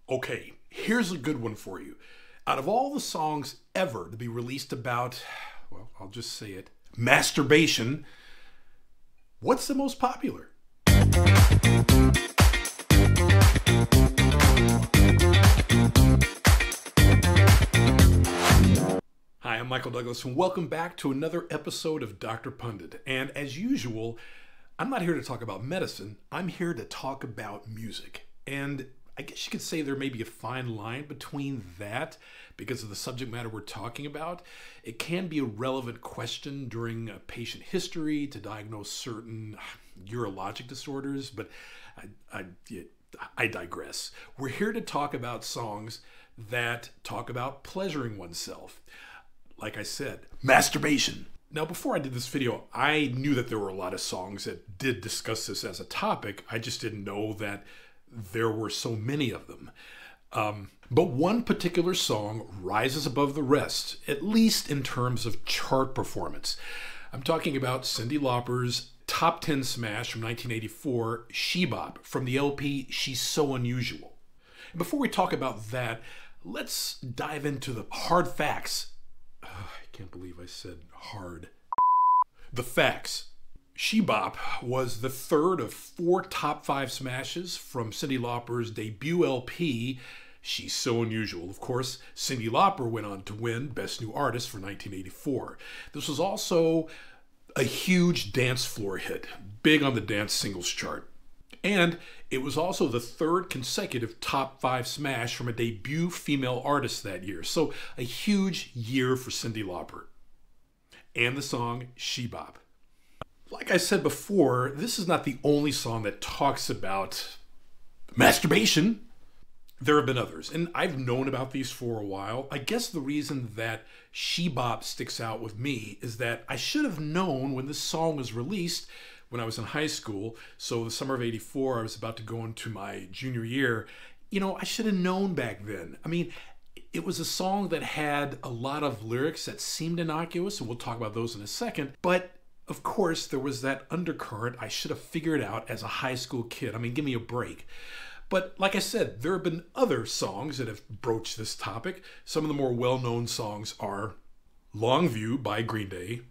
Okay, here's a good one for you. Out of all the songs ever to be released about, well, I'll just say it, masturbation, what's the most popular? Hi, I'm Michael Douglas, and welcome back to another episode of Dr. Pundit. And as usual, I'm not here to talk about medicine, I'm here to talk about music. And I guess you could say there may be a fine line between that because of the subject matter we're talking about. It can be a relevant question during a patient history to diagnose certain urologic disorders, but I digress. We're here to talk about songs that talk about pleasuring oneself. Like I said, masturbation. Now, before I did this video, I knew that there were a lot of songs that did discuss this as a topic. I just didn't know that there were so many of them. But one particular song rises above the rest, at least in terms of chart performance. I'm talking about Cyndi Lauper's top 10 smash from 1984, She Bop, from the LP She's So Unusual. And before we talk about that, let's dive into the hard facts. I can't believe I said hard. The facts. She Bop was the third of 4 top 5 smashes from Cyndi Lauper's debut LP, She's So Unusual. Of course, Cyndi Lauper went on to win Best New Artist for 1984. This was also a huge dance floor hit, big on the dance singles chart. And it was also the third consecutive top 5 smash from a debut female artist that year. So a huge year for Cyndi Lauper. And the song She Bop. Like I said before, this is not the only song that talks about masturbation. There have been others, and I've known about these for a while. I guess the reason that She Bop sticks out with me is that I should have known when this song was released when I was in high school. So the summer of '84, I was about to go into my junior year. You know, I should have known back then. I mean, it was a song that had a lot of lyrics that seemed innocuous, and we'll talk about those in a second. But of course, there was that undercurrent I should have figured out as a high school kid. I mean, give me a break. But like I said, there have been other songs that have broached this topic. Some of the more well-known songs are Long View by Green Day,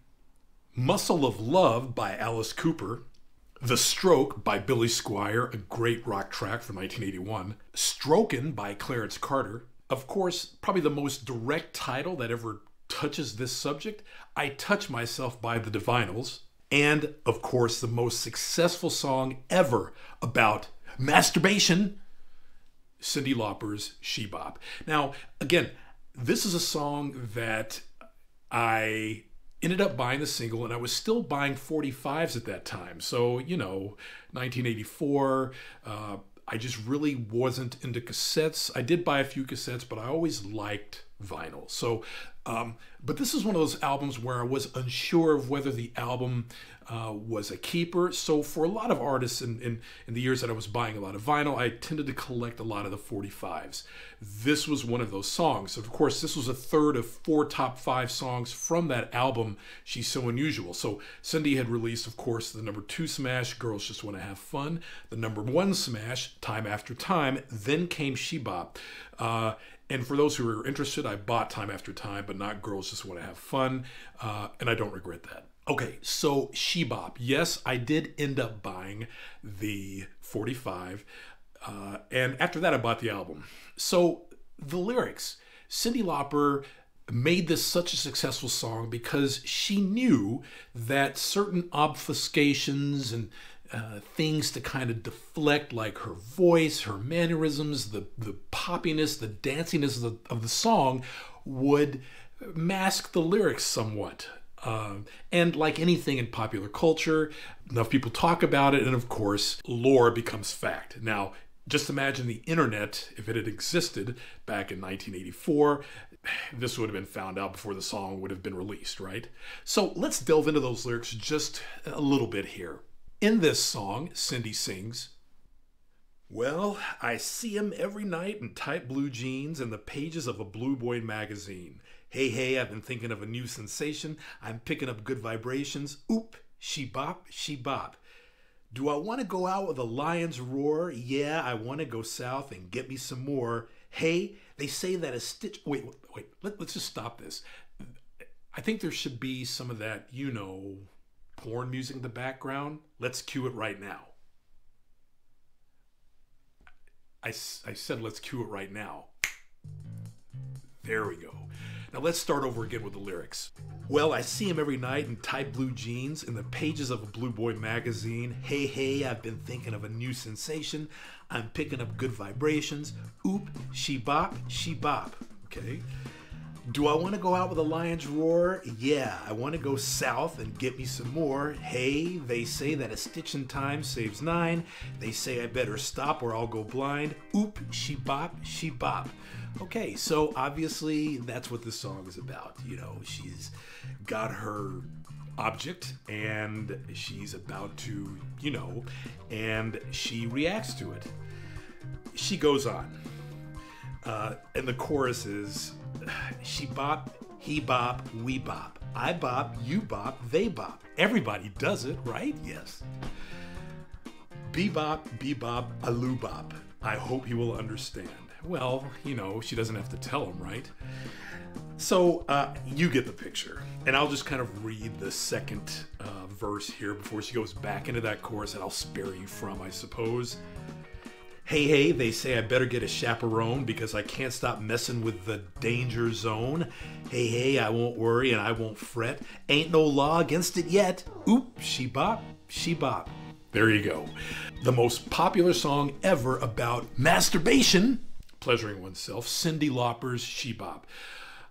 Muscle of Love by Alice Cooper, The Stroke by Billy Squier, a great rock track from 1981, Strokin' by Clarence Carter. Of course, probably the most direct title that ever touches this subject, I Touch Myself by the Divinyls, and of course the most successful song ever about masturbation, Cyndi Lauper's She Bop. Now, again, this is a song that I ended up buying the single, and I was still buying 45s at that time. So, you know, 1984, I just really wasn't into cassettes. I did buy a few cassettes, but I always liked vinyl. So, but this is one of those albums where I was unsure of whether the album was a keeper. So for a lot of artists in the years that I was buying a lot of vinyl, I tended to collect a lot of the 45s. This was one of those songs. Of course, this was a third of 4 top 5 songs from that album, She's So Unusual. So Cyndi had released, of course, the number 2 smash, Girls Just Want to Have Fun, the number 1 smash, Time After Time, then came She Bop. And for those who are interested, I bought Time After Time, but not Girls Just Want to Have Fun, and I don't regret that. Okay, so She Bop. Yes, I did end up buying the 45, and after that I bought the album. So the lyrics. Cyndi Lauper made this such a successful song because she knew that certain obfuscations and things to kind of deflect, like her voice, her mannerisms, the poppiness, the danciness of the song would mask the lyrics somewhat. And like anything in popular culture, enough people talk about it, and of course, lore becomes fact. Now, just imagine the internet, if it had existed back in 1984, this would have been found out before the song would have been released, right? So let's delve into those lyrics just a little bit here. In this song, Cyndi sings, "Well, I see him every night in tight blue jeans and the pages of a Blue Boy magazine. Hey, hey, I've been thinking of a new sensation. I'm picking up good vibrations. Oop, she bop, she bop. Do I want to go out with a lion's roar? Yeah, I want to go south and get me some more. Hey, they say that a stitch... Wait. Let's just stop this. I think there should be some of that, porn music in the background. Let's cue it right now. I said let's cue it right now. There we go. Now let's start over again with the lyrics. Well, I see him every night in tight blue jeans in the pages of a Blue Boy magazine. Hey, I've been thinking of a new sensation. I'm picking up good vibrations. Oop, she bop, okay? Do I want to go out with a lion's roar? Yeah, I want to go south and get me some more. Hey, they say that a stitch in time saves 9. They say I better stop or I'll go blind. Oop, she bop. Okay, so obviously that's what this song is about. She's got her object and she's about to, and she reacts to it. She goes on. And the chorus is, she bop, he bop, we bop. I bop, you bop, they bop. Everybody does it, right? Yes. Bebop, bebop, a loo bop. I hope you will understand. Well, she doesn't have to tell him, right? So you get the picture. And I'll just kind of read the second verse here before she goes back into that chorus that I'll spare you from, I suppose. Hey, they say I better get a chaperone because I can't stop messing with the danger zone. Hey, I won't worry and I won't fret. Ain't no law against it yet. Oop, she bop. There you go. The most popular song ever about masturbation, pleasuring oneself, Cyndi Lauper's She Bop.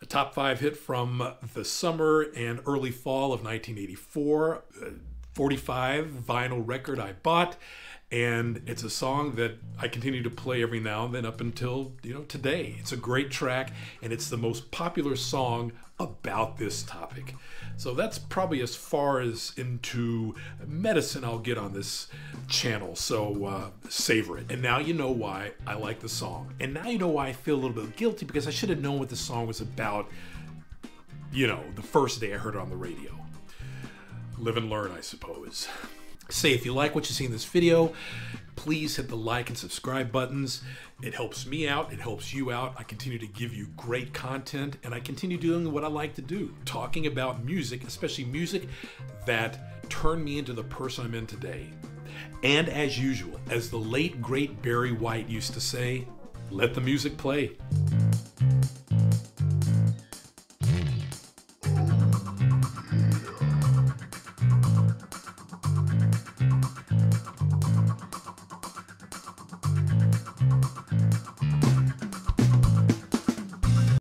A top 5 hit from the summer and early fall of 1984. 45 vinyl record I bought. And it's a song that I continue to play every now and then up until, today. It's a great track, and it's the most popular song about this topic. So that's probably as far as into medicine I'll get on this channel. So savor it. And now you know why I like the song. And now you know why I feel a little bit guilty, because I should have known what the song was about, the first day I heard it on the radio. Live and learn, I suppose. Say, if you like what you see in this video, please hit the like and subscribe buttons. It helps me out. It helps you out. I continue to give you great content, and I continue doing what I like to do, talking about music, especially music that turned me into the person I'm in today. And as usual, as the late, great Barry White used to say, let the music play.